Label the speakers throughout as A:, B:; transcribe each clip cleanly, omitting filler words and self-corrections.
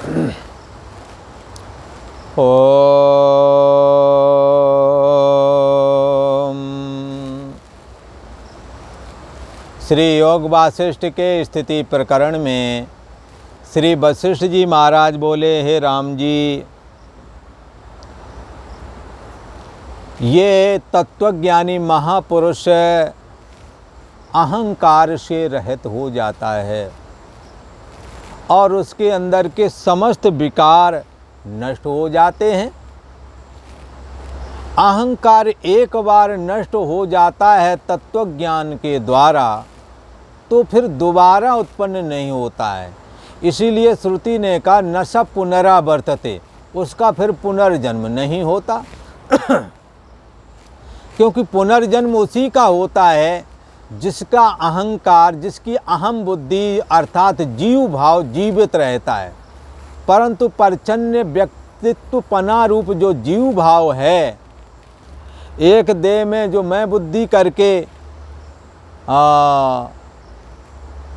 A: ओम। श्री योग वासिष्ठ के स्थिति प्रकरण में श्री वशिष्ठ जी महाराज बोले, हे राम जी, ये तत्वज्ञानी महापुरुष अहंकार से रहित हो जाता है और उसके अंदर के समस्त विकार नष्ट हो जाते हैं। अहंकार एक बार नष्ट हो जाता है तत्वज्ञान के द्वारा तो फिर दोबारा उत्पन्न नहीं होता है। इसीलिए श्रुति ने कहा न स पुनरावर्तते, उसका फिर पुनर्जन्म नहीं होता। क्योंकि पुनर्जन्म उसी का होता है जिसका अहंकार, जिसकी अहम बुद्धि अर्थात जीव भाव जीवित रहता है। परंतु परछन्न व्यक्तित्वपना रूप जो जीव भाव है, एक देह में जो मैं बुद्धि करके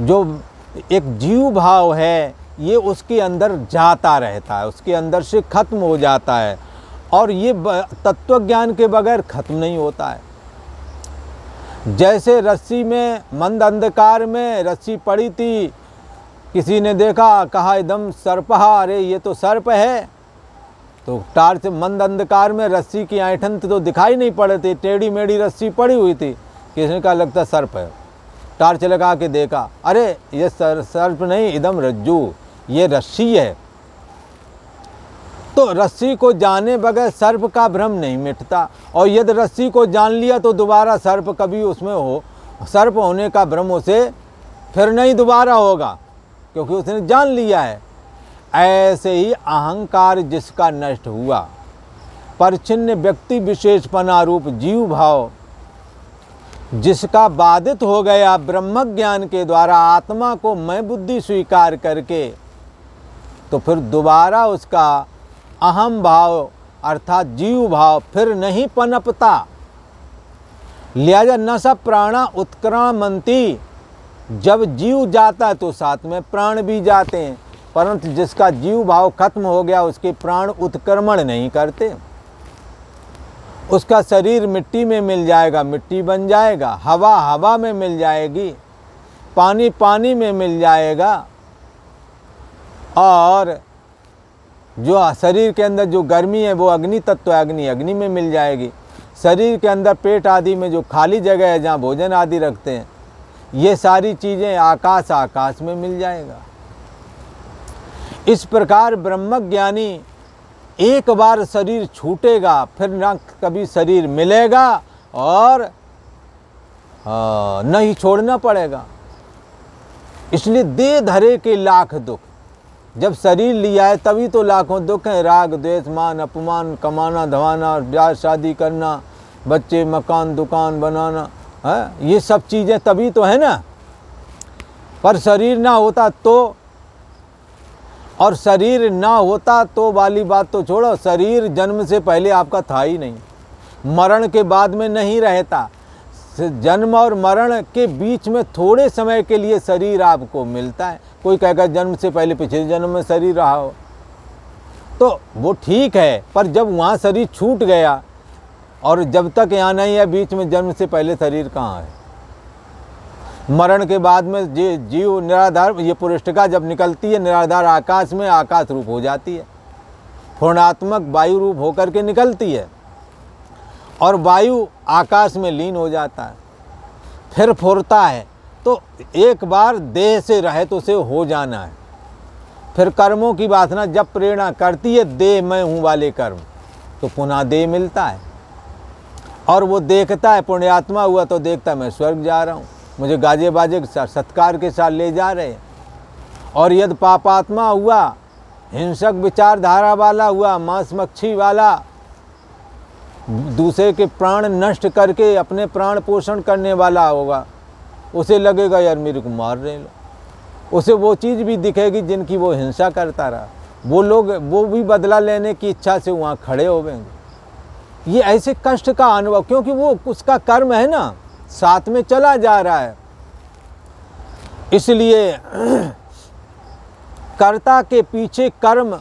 A: जो एक जीव भाव है, ये उसके अंदर जाता रहता है, उसके अंदर से खत्म हो जाता है और ये तत्वज्ञान के बगैर खत्म नहीं होता है। जैसे रस्सी में, मंद अंधकार में रस्सी पड़ी थी, किसी ने देखा, कहा एकदम सर्पहा, अरे ये तो सर्प है। तो टार्च मंद अंधकार में रस्सी की ऐंठन तो दिखाई नहीं पड़े थे, टेढ़ी मेढ़ी रस्सी पड़ी हुई थी। किसी ने कहा लगता सर्प है। टार्च लगा के देखा, अरे ये सर्प नहीं, एकदम रज्जू, ये रस्सी है। तो रस्सी को जाने बगैर सर्प का भ्रम नहीं मिटता, और यदि रस्सी को जान लिया तो दोबारा सर्प कभी उसमें सर्प होने का भ्रम उसे फिर नहीं दोबारा होगा, क्योंकि उसने जान लिया है। ऐसे ही अहंकार जिसका नष्ट हुआ, परिच्छिन्न व्यक्ति विशेषपना रूप जीव भाव जिसका बाधित हो गया ब्रह्म ज्ञान के द्वारा, आत्मा को मैं बुद्धि स्वीकार करके, तो फिर दोबारा उसका अहम भाव अर्थात जीव भाव फिर नहीं पनपता। लिहाजा न सब प्राणा उत्क्रामंती, जब जीव जाता है तो साथ में प्राण भी जाते हैं, परंतु जिसका जीव भाव खत्म हो गया उसके प्राण उत्क्रमण नहीं करते। उसका शरीर मिट्टी में मिल जाएगा, मिट्टी बन जाएगा, हवा हवा में मिल जाएगी, पानी पानी में मिल जाएगा, और जो शरीर के अंदर जो गर्मी है वो अग्नि तत्व है, अग्नि अग्नि में मिल जाएगी। शरीर के अंदर पेट आदि में जो खाली जगह है जहाँ भोजन आदि रखते हैं, ये सारी चीज़ें आकाश आकाश में मिल जाएगा। इस प्रकार ब्रह्मज्ञानी एक बार शरीर छूटेगा फिर ना कभी शरीर मिलेगा और न ही छोड़ना पड़ेगा। इसलिए देह धरे के लाख दुख, जब शरीर लिया है तभी तो लाखों दुख हैं। राग द्वेष मान अपमान, कमाना धमाना, ब्याह शादी करना, बच्चे मकान दुकान बनाना, है ये सब चीज़ें तभी तो है ना। पर शरीर ना होता तो, और शरीर ना होता तो वाली बात तो छोड़ो, शरीर जन्म से पहले आपका था ही नहीं, मरण के बाद में नहीं रहता। जन्म और मरण के बीच में थोड़े समय के लिए शरीर आपको मिलता है। कोई कहेगा जन्म से पहले पिछले जन्म में शरीर रहा हो, तो वो ठीक है, पर जब वहाँ शरीर छूट गया और जब तक यहाँ नहीं है, बीच में जन्म से पहले शरीर कहाँ है। मरण के बाद में जीव निराधार, ये पुरुषिका जब निकलती है निराधार आकाश में, आकाश रूप हो जाती है, पूर्णात्मक वायु रूप होकर के निकलती है, और वायु आकाश में लीन हो जाता है, फिर फुरता है। तो एक बार देह से रहे तो उसे हो जाना है। फिर कर्मों की वासना जब प्रेरणा करती है देह मैं हूँ वाले कर्म, तो पुनः देह मिलता है, और वो देखता है, पुण्यात्मा हुआ तो देखता है मैं स्वर्ग जा रहा हूँ, मुझे गाजे बाजे सत्कार के साथ ले जा रहे हैं। और यदि पापात्मा हुआ, हिंसक विचारधारा वाला हुआ, मांस मच्छी वाला, दूसरे के प्राण नष्ट करके अपने प्राण पोषण करने वाला होगा, उसे लगेगा यार मेरे को मार रहे लोग, उसे वो चीज़ भी दिखेगी जिनकी वो हिंसा करता रहा, वो लोग वो भी बदला लेने की इच्छा से वहाँ खड़े हो गए। ये ऐसे कष्ट का अनुभव, क्योंकि वो उसका कर्म है ना, साथ में चला जा रहा है। इसलिए कर्ता के पीछे कर्म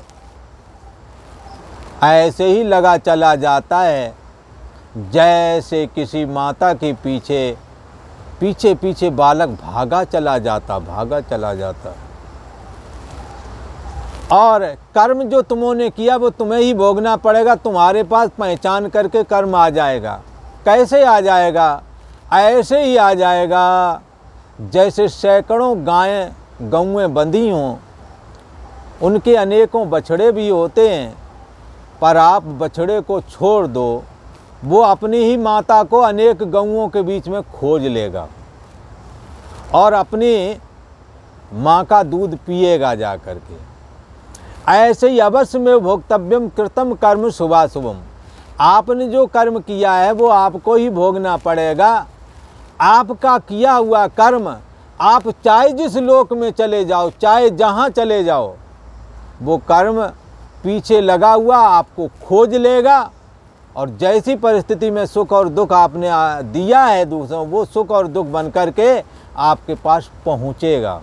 A: ऐसे ही लगा चला जाता है जैसे किसी माता के पीछे पीछे पीछे बालक भागा चला जाता। और कर्म जो तुमने किया वो तुम्हें ही भोगना पड़ेगा। तुम्हारे पास पहचान करके कर्म आ जाएगा। कैसे आ जाएगा? ऐसे ही आ जाएगा जैसे सैकड़ों गायें गौएं बंधी हों, उनके अनेकों बछड़े भी होते हैं, पर आप बछड़े को छोड़ दो, वो अपनी ही माता को अनेक गौओं के बीच में खोज लेगा और अपनी माँ का दूध पिएगा जा करके। ऐसे ही अवश्य में भोक्तव्यम कृतम कर्म शुभाशुभम। आपने जो कर्म किया है वो आपको ही भोगना पड़ेगा। आपका किया हुआ कर्म, आप चाहे जिस लोक में चले जाओ, चाहे जहाँ चले जाओ, वो कर्म पीछे लगा हुआ आपको खोज लेगा। और जैसी परिस्थिति में सुख और दुख आपने दिया है दूसरों, वो सुख और दुख बन करके आपके पास पहुँचेगा।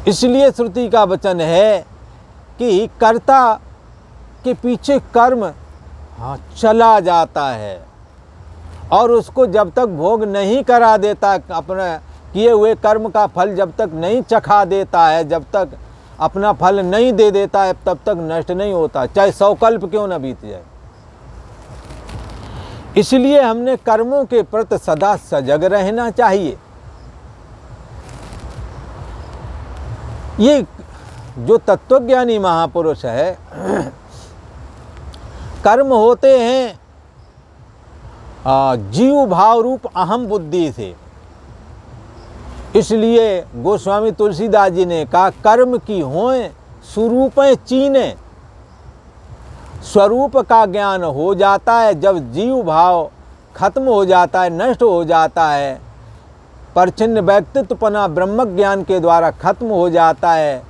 A: इसलिए श्रुति का वचन है कि कर्ता के पीछे कर्म चला जाता है और उसको जब तक भोग नहीं करा देता, अपने किए हुए कर्म का फल जब तक नहीं चखा देता है, जब तक अपना फल नहीं दे देता है, तब तक नष्ट नहीं होता, चाहे 100 कल्प क्यों न बीत जाए। इसलिए हमने कर्मों के प्रति सदा सजग रहना चाहिए। ये जो तत्वज्ञानी महापुरुष है, कर्म होते हैं जीव भाव रूप अहम बुद्धि से। इसलिए गोस्वामी तुलसीदास जी ने कहा, कर्म की होएं स्वरूपें चीने। स्वरूप का ज्ञान हो जाता है जब जीव भाव खत्म हो जाता है, नष्ट हो जाता है, परिच्छिन्न व्यक्तित्वपना ब्रह्म ज्ञान के द्वारा खत्म हो जाता है,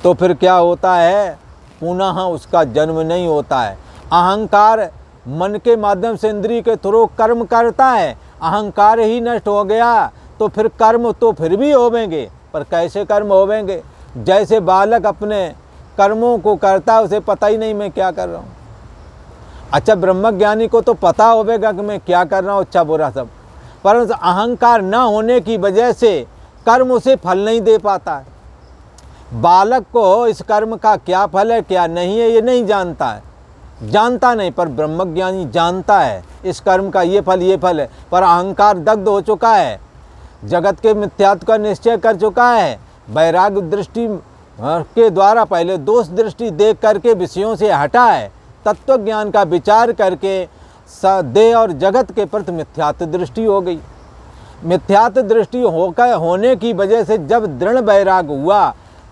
A: तो फिर क्या होता है? पुनः उसका जन्म नहीं होता है। अहंकार मन के माध्यम से इंद्रिय के थ्रू कर्म करता है, अहंकार ही नष्ट हो गया तो फिर कर्म तो फिर भी होवेंगे, पर कैसे कर्म होवेंगे? जैसे बालक अपने कर्मों को करता है, उसे पता ही नहीं मैं क्या कर रहा हूँ। अच्छा, ब्रह्मज्ञानी को तो पता होगा कि मैं क्या कर रहा हूँ, अच्छा बुरा सब, परंतु अहंकार न होने की वजह से कर्म उसे फल नहीं दे पाता है। बालक को इस कर्म का क्या फल है क्या नहीं है ये नहीं जानता है, जानता नहीं, पर ब्रह्मज्ञानी जानता है इस कर्म का ये फल है। पर अहंकार दग्ध हो चुका है, जगत के मिथ्यात्व का निश्चय कर चुका है। वैराग्य दृष्टि के द्वारा पहले दोष दृष्टि देख करके विषयों से हटा है, तत्व ज्ञान का विचार करके देह और जगत के प्रति मिथ्यात्व दृष्टि हो गई। मिथ्यात्व दृष्टि होने की वजह से जब दृढ़ वैराग हुआ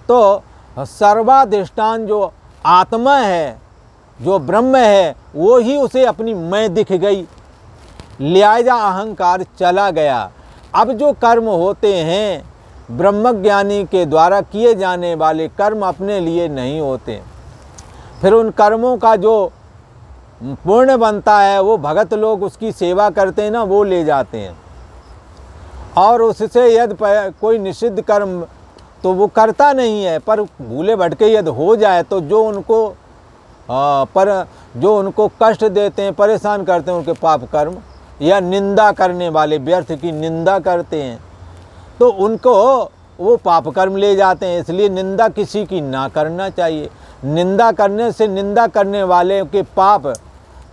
A: तो सर्वाधिष्ठान जो आत्मा है, जो ब्रह्म है, वो ही उसे अपनी मैं दिख गई, लिहाजा अहंकार चला गया। अब जो कर्म होते हैं ब्रह्मज्ञानी के द्वारा किए जाने वाले कर्म अपने लिए नहीं होते, फिर उन कर्मों का जो पुण्य बनता है वो भगत लोग उसकी सेवा करते हैं ना, वो ले जाते हैं। और उससे यदि कोई निषिद्ध कर्म तो वो करता नहीं है, पर भूले भटके यदि हो जाए तो जो उनको कष्ट देते हैं, परेशान करते हैं, उनके पाप कर्म या निंदा करने वाले व्यर्थ की निंदा करते हैं तो उनको वो पाप कर्म ले जाते हैं। इसलिए निंदा किसी की ना करना चाहिए। निंदा करने से निंदा करने वाले के पाप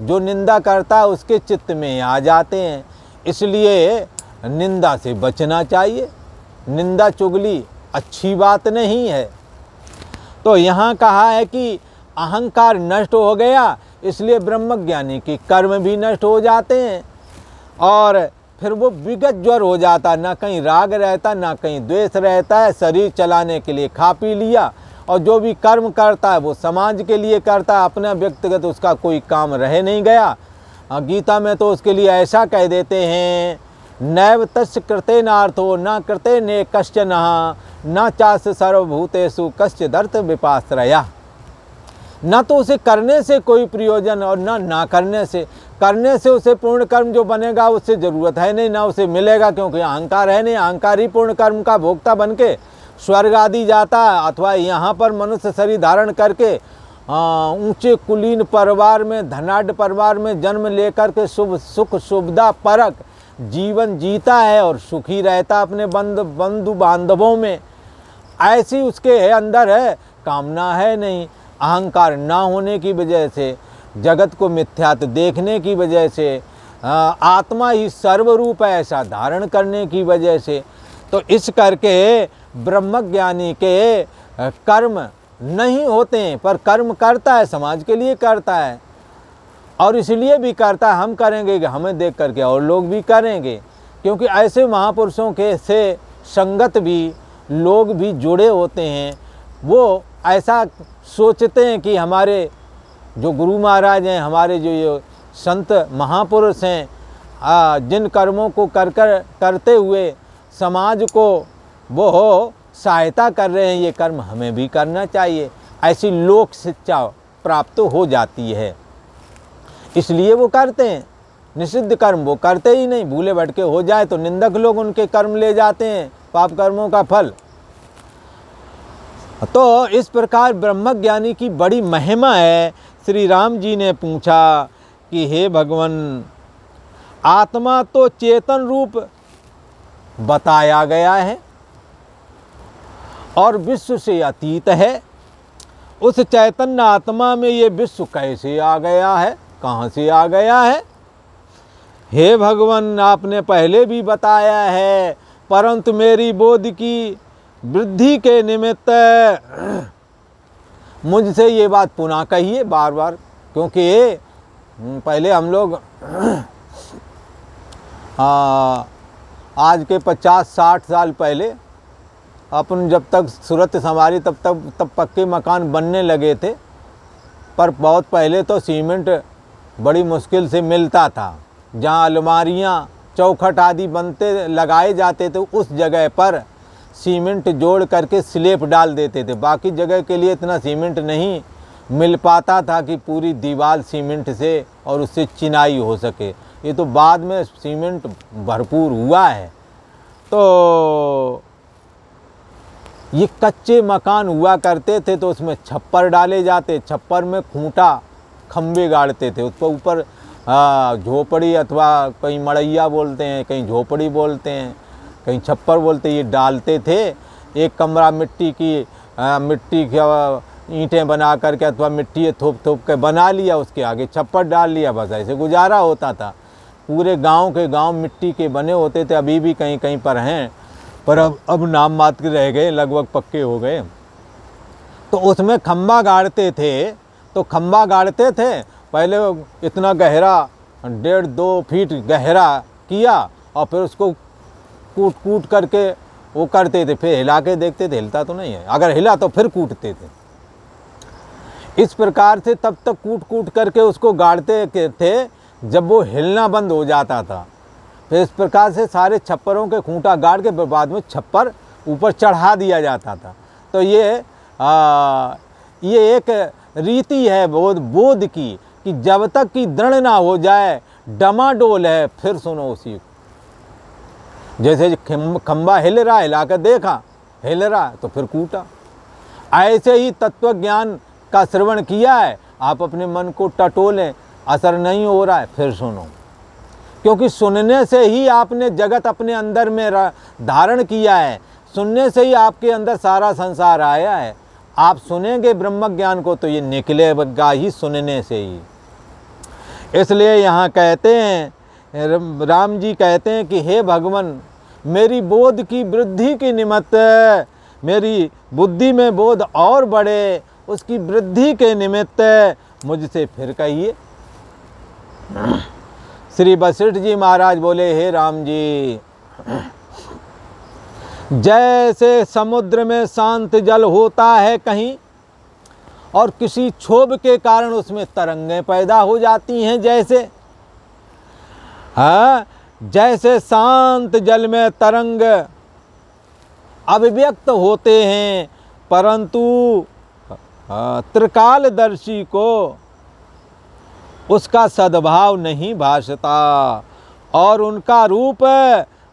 A: जो निंदा करता है उसके चित्त में आ जाते हैं। इसलिए निंदा से बचना चाहिए। निंदा चुगली अच्छी बात नहीं है। तो यहाँ कहा है कि अहंकार नष्ट हो गया, इसलिए ब्रह्मज्ञानी के कर्म भी नष्ट हो जाते हैं और फिर वो विगत ज्वर हो जाता, ना कहीं राग रहता ना कहीं द्वेष रहता है। शरीर चलाने के लिए खा पी लिया और जो भी कर्म करता है वो समाज के लिए करता है, अपना व्यक्तिगत उसका कोई काम रह नहीं गया। गीता में तो उसके लिए ऐसा कह देते हैं, नैव तस्य कृते नार्थो न कृते ने कश्चन न चास सर्वभूतेषु कश्चिदर्थ विपाश्रया। न तो उसे करने से कोई प्रयोजन और ना करने से। करने से उसे पूर्ण कर्म जो बनेगा उससे ज़रूरत है नहीं, ना उसे मिलेगा, क्योंकि अहंकार है नहीं। अहंकार ही पूर्ण कर्म का भोक्ता बन के स्वर्ग आदि जाता है, अथवा यहाँ पर मनुष्य शरीर धारण करके ऊंचे कुलीन परिवार में, धनाढ़ परिवार में जन्म लेकर के शुभ सुख सुविधा परक जीवन जीता है और सुखी रहता अपने बंधु बांधवों में। ऐसी उसके अंदर है, कामना है नहीं, अहंकार ना होने की वजह से, जगत को मिथ्यात्व देखने की वजह से, आत्मा ही सर्वरूप है ऐसा धारण करने की वजह से। तो इस करके ब्रह्मज्ञानी के कर्म नहीं होते हैं, पर कर्म करता है, समाज के लिए करता है, और इसलिए भी करता है, हम करेंगे कि हमें देख करके और लोग भी करेंगे, क्योंकि ऐसे महापुरुषों के से संगत भी लोग भी जुड़े होते हैं। वो ऐसा सोचते हैं कि हमारे जो गुरु महाराज हैं, हमारे जो ये संत महापुरुष हैं, जिन कर्मों को करते हुए समाज को वो सहायता कर रहे हैं, ये कर्म हमें भी करना चाहिए, ऐसी लोक शिक्षा प्राप्त हो जाती है, इसलिए वो करते हैं। निषिद्ध कर्म वो करते ही नहीं, भूले भटके हो जाए तो निंदक लोग उनके कर्म ले जाते हैं, पाप कर्मों का फल। तो इस प्रकार ब्रह्मज्ञानी की बड़ी महिमा है। श्री राम जी ने पूछा कि हे भगवान, आत्मा तो चेतन रूप बताया गया है और विश्व से अतीत है, उस चैतन्य आत्मा में ये विश्व कैसे आ गया है, कहाँ से आ गया है? हे भगवान, आपने पहले भी बताया है, परंतु मेरी बोध की वृद्धि के निमित्त मुझसे ये बात पुनः कहिए बार बार, क्योंकि पहले हम लोग आज के 50-60 साल पहले अपन जब तक सूरत संभाली तब पक्के मकान बनने लगे थे, पर बहुत पहले तो सीमेंट बड़ी मुश्किल से मिलता था। जहाँ अलमारियाँ चौखट आदि बनते लगाए जाते थे, उस जगह पर सीमेंट जोड़ करके स्लेब डाल देते थे। बाकी जगह के लिए इतना सीमेंट नहीं मिल पाता था कि पूरी दीवार सीमेंट से और उससे चिनाई हो सके। ये तो बाद में सीमेंट भरपूर हुआ है। तो ये कच्चे मकान हुआ करते थे, तो उसमें छप्पर डाले जाते, छप्पर में खूंटा खम्बे गाड़ते थे, उस पर ऊपर झोपड़ी अथवा कहीं मड़ैया बोलते हैं, कहीं झोपड़ी बोलते हैं, कहीं छप्पर बोलते हैं, ये डालते थे। एक कमरा मिट्टी की ईंटें बना करके अथवा मिट्टी थोप के बना लिया, उसके आगे छप्पर डाल लिया, बस ऐसे गुजारा होता था। पूरे गांव के गांव मिट्टी के बने होते थे, अभी भी कहीं कहीं पर हैं, पर अब नाम मात्र रह गए, लगभग पक्के हो गए। तो उसमें खम्बा गाड़ते थे, तो खम्बा गाड़ते थे पहले इतना गहरा 1.5-2 फीट गहरा किया और फिर उसको कूट करके वो करते थे, फिर हिला के देखते थे, हिलता तो नहीं है, अगर हिला तो फिर कूटते थे। इस प्रकार से तब तक कूट करके उसको गाड़ते थे जब वो हिलना बंद हो जाता था। फिर इस प्रकार से सारे छप्परों के खूंटा गाड़ के बाद में छप्पर ऊपर चढ़ा दिया जाता था। तो ये एक रीति है बोध की कि जब तक कि दृढ़ ना हो जाए, डमाडोल है, फिर सुनो उसी को। जैसे खंबा हिल रहा है, हिला कर देखा हिल रहा है तो फिर कूटा। ऐसे ही तत्व ज्ञान का श्रवण किया है, आप अपने मन को टटोलें, असर नहीं हो रहा है फिर सुनो, क्योंकि सुनने से ही आपने जगत अपने अंदर में धारण किया है, सुनने से ही आपके अंदर सारा संसार आया है। आप सुनेंगे ब्रह्म ज्ञान को तो ये निकलेगा ही सुनने से ही। इसलिए यहाँ कहते हैं, राम जी कहते हैं कि हे भगवान, मेरी बोध की वृद्धि के निमित्त, मेरी बुद्धि में बोध और बढ़े, उसकी वृद्धि के निमित्त मुझसे फिर कहिए। श्री वशिष्ठ जी महाराज बोले, हे राम जी, जैसे समुद्र में शांत जल होता है कहीं और किसी क्षोभ के कारण उसमें तरंगें पैदा हो जाती हैं, जैसे शांत जल में तरंग अभिव्यक्त होते हैं, परंतु त्रिकालदर्शी को उसका सद्भाव नहीं भासता और उनका रूप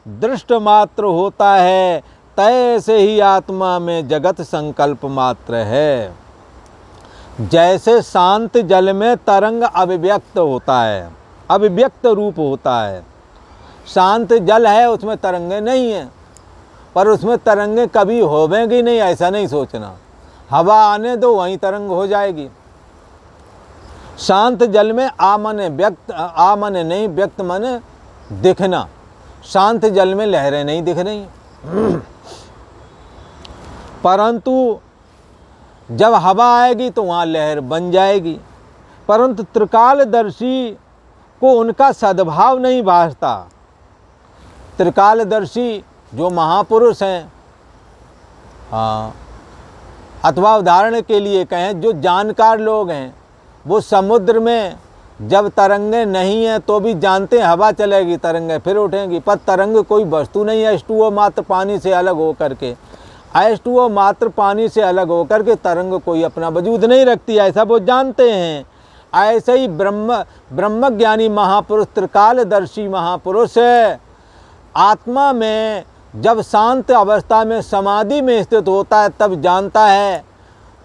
A: दृष्ट मात्र होता है, तैसे ही आत्मा में जगत संकल्प मात्र है। जैसे शांत जल में तरंग अभिव्यक्त होता है, अभिव्यक्त रूप होता है। शांत जल है, उसमें तरंगे नहीं हैं, पर उसमें तरंगे कभी होवेंगी नहीं ऐसा नहीं सोचना। हवा आने दो, वहीं तरंग हो जाएगी। शांत जल में आ माने व्यक्त, आ माने नहीं, व्यक्त माने दिखना। शांत जल में लहरें नहीं दिख रही, परंतु जब हवा आएगी तो वहाँ लहर बन जाएगी। परंतु त्रिकालदर्शी को उनका सद्भाव नहीं भासता। त्रिकालदर्शी जो महापुरुष हैं, हाँ, अथवा उदाहरण के लिए कहें जो जानकार लोग हैं, वो समुद्र में जब तरंगे नहीं हैं तो भी जानते हैं हवा चलेगी, तरंगे फिर उठेंगी। पर तरंग कोई वस्तु नहीं है, H2O मात्र पानी से अलग हो करके, H2O मात्र पानी से अलग हो करके तरंग कोई अपना वजूद नहीं रखती, ऐसा वो जानते हैं। ऐसे ही ब्रह्मज्ञानी महापुरुष, त्रिकालदर्शी महापुरुष आत्मा में जब शांत अवस्था में समाधि में स्थित होता है तब जानता है,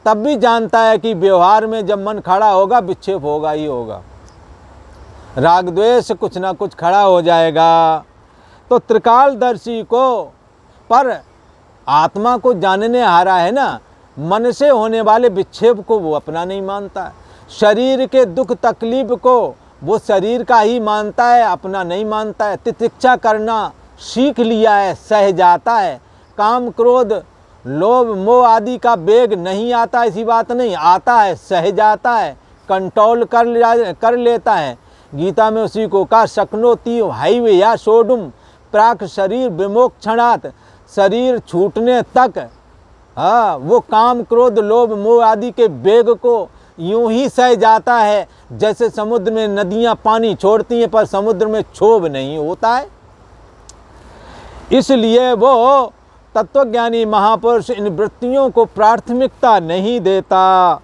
A: तब भी जानता है कि व्यवहार में जब मन खड़ा होगा विक्षेप होगा ही होगा, राग द्वेष कुछ ना कुछ खड़ा हो जाएगा। तो त्रिकालदर्शी को, पर आत्मा को जानने हारा है ना, मन से होने वाले विक्षेप को वो अपना नहीं मानता है। शरीर के दुख तकलीफ को वो शरीर का ही मानता है, अपना नहीं मानता है। तितिक्षा करना सीख लिया है, सह जाता है। काम क्रोध लोभ मोह आदि का वेग नहीं आता, ऐसी बात नहीं, आता है, सह जाता है, कंट्रोल कर लेता है। गीता में उसी को कहा, शक्नोति हाईवे या सोडुम प्राक शरीर विमोक्षणात्, शरीर छूटने तक हाँ वो काम क्रोध लोभ मोह आदि के वेग को यूं ही सह जाता है जैसे समुद्र में नदियां पानी छोड़ती हैं पर समुद्र में क्षोभ नहीं होता है। इसलिए वो तत्वज्ञानी महापुरुष इन वृत्तियों को प्राथमिकता नहीं देता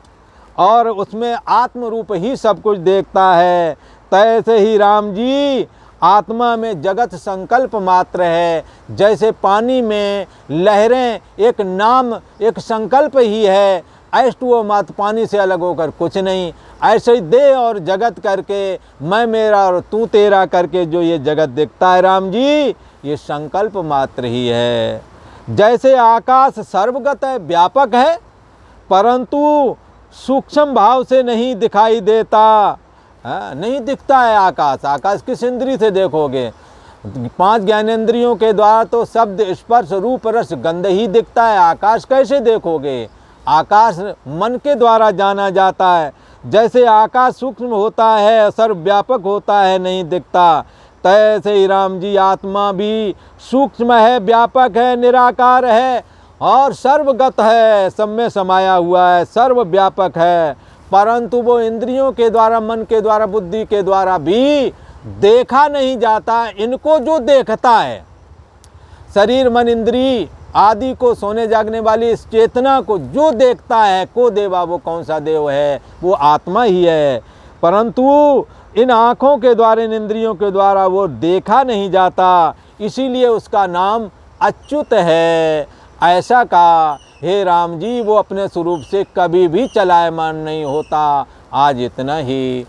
A: और उसमें आत्म रूप ही सब कुछ देखता है। तैसे ही राम जी आत्मा में जगत संकल्प मात्र है। जैसे पानी में लहरें एक नाम, एक संकल्प ही है, H2O मात्र पानी से अलग होकर कुछ नहीं। ऐसे ही देह और जगत करके, मैं मेरा और तू तेरा करके जो ये जगत दिखता है राम जी, ये संकल्प मात्र ही है। जैसे आकाश सर्वगत है, व्यापक है, परंतु सूक्ष्म भाव से नहीं दिखाई देता, नहीं दिखता है आकाश। आकाश किस इंद्रिय से देखोगे? 5 ज्ञानेंद्रियों के द्वारा तो शब्द स्पर्श रूप रस गंध ही दिखता है। आकाश कैसे देखोगे? आकाश मन के द्वारा जाना जाता है। जैसे आकाश सूक्ष्म होता है, सर्वव्यापक होता है, नहीं दिखता, तैसे ही राम जी आत्मा भी सूक्ष्म है, व्यापक है, निराकार है और सर्वगत है, सब में समाया हुआ है, सर्वव्यापक है। परंतु वो इंद्रियों के द्वारा, मन के द्वारा, बुद्धि के द्वारा भी देखा नहीं जाता। इनको जो देखता है, शरीर मन इंद्री आदि को, सोने जागने वाली इस चेतना को जो देखता है, को देवा वो कौन सा देव है? वो आत्मा ही है। परंतु इन आँखों के द्वारा, इन इंद्रियों के द्वारा वो देखा नहीं जाता, इसीलिए उसका नाम अच्युत है। ऐसा कहा, हे राम जी वो अपने स्वरूप से कभी भी चलायमान नहीं होता। आज इतना ही।